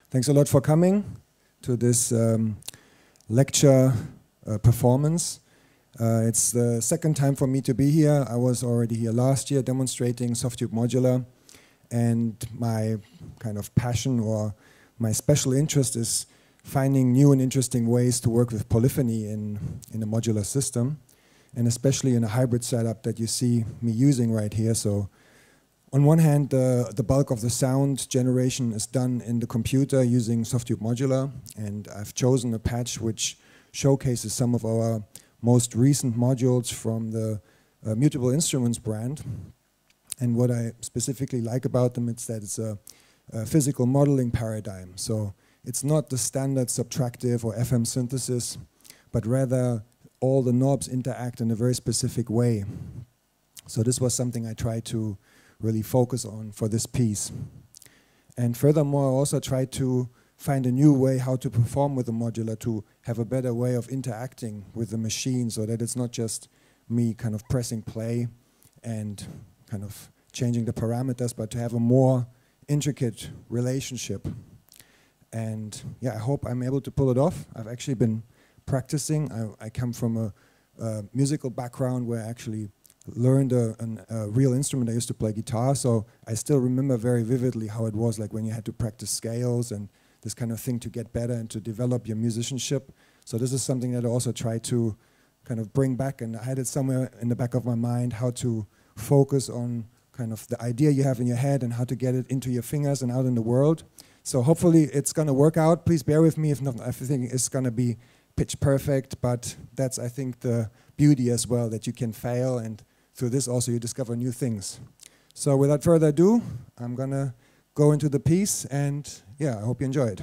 Thanks a lot for coming to this lecture performance. It's the second time for me to be here. I was already here last year demonstrating Softube modular, and my kind of passion or my special interest is finding new and interesting ways to work with polyphony in a modular system, and especially in a hybrid setup that you see me using right here. So on one hand, the bulk of the sound generation is done in the computer using Softube modular, and I've chosen a patch which showcases some of our most recent modules from the Mutable Instruments brand. And what I specifically like about them is that it's a physical modeling paradigm. So it's not the standard subtractive or FM synthesis, but rather all the knobs interact in a very specific way. So this was something I tried to really focus on for this piece. And furthermore, I also tried to find a new way how to perform with the modular, to have a better way of interacting with the machine so that it's not just me kind of pressing play and kind of changing the parameters, but to have a more intricate relationship. And yeah, I hope I'm able to pull it off. I've actually been practicing. I come from a musical background where I actually learned a real instrument. I used to play guitar, so I still remember very vividly how it was like when you had to practice scales and this kind of thing to get better and to develop your musicianship. So this is something that I also try to kind of bring back, and I had it somewhere in the back of my mind, how to focus on kind of the idea you have in your head and how to get it into your fingers and out in the world. So hopefully it's going to work out. Please bear with me if not everything is going to be pitch perfect, but that's, I think, the beauty as well, that you can fail, and through this also you discover new things. So without further ado, I'm going to go into the piece, and yeah, I hope you enjoy it.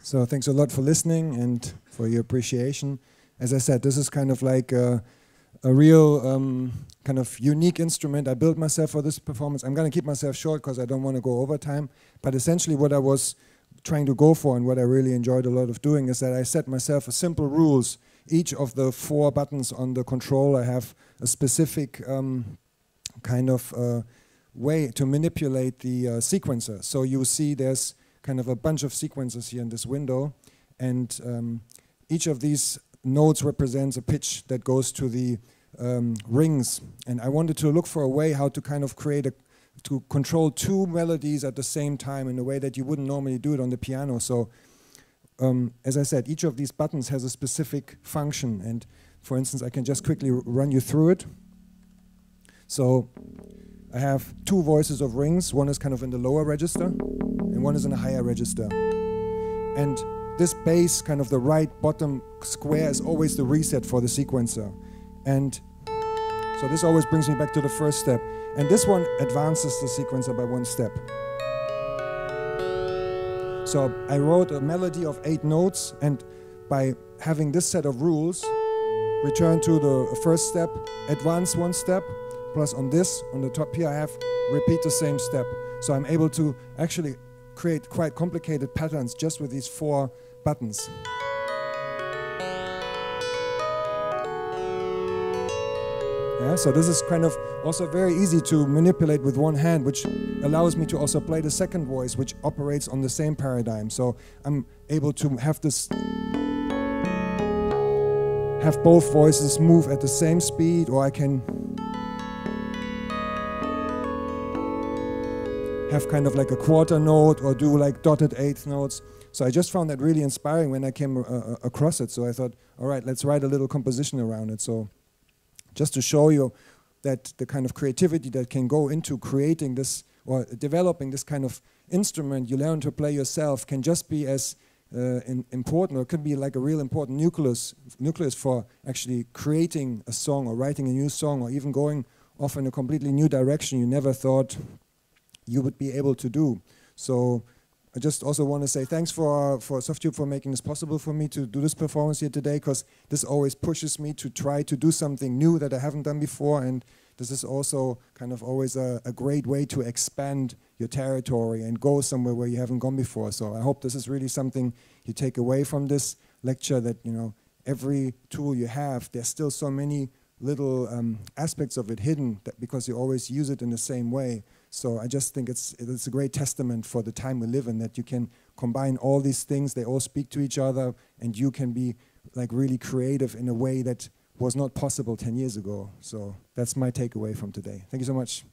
So thanks a lot for listening and for your appreciation. As I said, this is kind of like a real kind of unique instrument. I built myself for this performance. I'm going to keep myself short because I don't want to go over time. But essentially what I was trying to go for and what I really enjoyed a lot of doing is that I set myself a simple rules. Each of the 4 buttons on the controller have a specific kind of way to manipulate the sequencer. So you see there's kind of a bunch of sequencers here in this window, and each of these nodes represents a pitch that goes to the rings. And I wanted to look for a way how to kind of to control 2 melodies at the same time in a way that you wouldn't normally do it on the piano. So as I said, each of these buttons has a specific function, and for instance I can just quickly run you through it. So I have 2 voices of rings. One is kind of in the lower register and one is in a higher register. And this bass, kind of the right bottom square, is always the reset for the sequencer. And so this always brings me back to the first step. And this one advances the sequencer by 1 step. So I wrote a melody of 8 notes, and by having this set of rules, return to the first step, advance 1 step, plus on this, on the top here, I have repeat the same step. So I'm able to actually create quite complicated patterns just with these 4 buttons. Yeah, so this is kind of also very easy to manipulate with 1 hand, which allows me to also play the second voice, which operates on the same paradigm. So I'm able to have both voices move at the same speed, or I can have kind of like a quarter note or do like dotted 8th notes. So I just found that really inspiring when I came across it. So I thought, all right, let's write a little composition around it. So just to show you that the kind of creativity that can go into creating this or developing this kind of instrument you learn to play yourself can just be as important, or it could be like a real important nucleus for actually creating a song or writing a new song, or even going off in a completely new direction you never thought you would be able to do. So I just also want to say thanks for Softube for making this possible for me to do this performance here today, because this always pushes me to try to do something new that I haven't done before, and this is also kind of always a great way to expand your territory and go somewhere where you haven't gone before. So I hope this is really something you take away from this lecture, that every tool you have, there's still so many little aspects of it hidden because you always use it in the same way. So I just think it's a great testament for the time we live in, that you can combine all these things, they all speak to each other, and you can be like really creative in a way that was not possible 10 years ago. So that's my takeaway from today. Thank you so much.